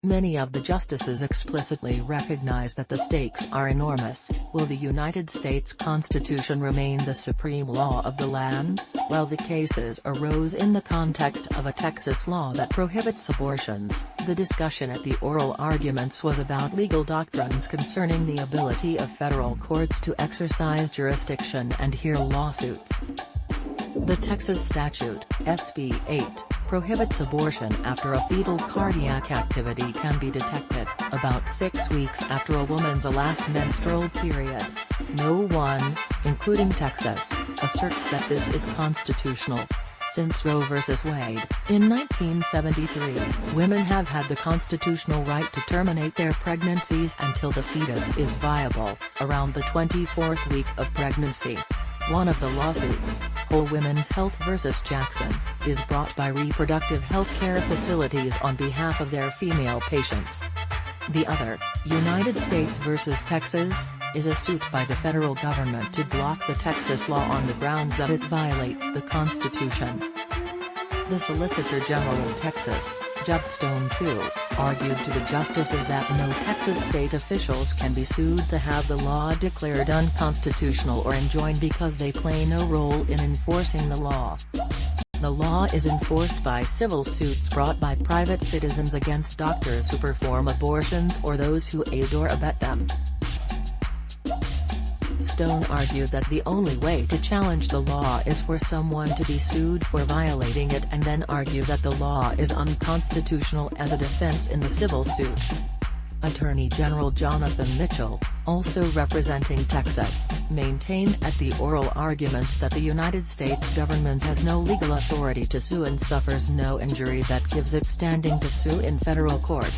Many of the justices explicitly recognize that the stakes are enormous. Will the United States Constitution remain the supreme law of the land? While the cases arose in the context of a Texas law that prohibits abortions, the discussion at the oral arguments was about legal doctrines concerning the ability of federal courts to exercise jurisdiction and hear lawsuits. The Texas statute, SB 8, prohibits abortion after a fetal cardiac activity can be detected, about 6 weeks after a woman's last menstrual period. No one, including Texas, asserts that this is constitutional. Since Roe v. Wade, in 1973, women have had the constitutional right to terminate their pregnancies until the fetus is viable, around the 24th week of pregnancy. One of the lawsuits, Whole Women's Health v. Jackson, is brought by reproductive health care facilities on behalf of their female patients. The other, United States v. Texas, is a suit by the federal government to block the Texas law on the grounds that it violates the Constitution. The Solicitor General of Texas, Judd Stone II, argued to the justices that no Texas state officials can be sued to have the law declared unconstitutional or enjoined because they play no role in enforcing the law. The law is enforced by civil suits brought by private citizens against doctors who perform abortions or those who aid or abet them. Stone argued that the only way to challenge the law is for someone to be sued for violating it and then argue that the law is unconstitutional as a defense in the civil suit. Attorney General Jonathan Mitchell, also representing Texas, maintained at the oral arguments that the United States government has no legal authority to sue and suffers no injury that gives it standing to sue in federal court.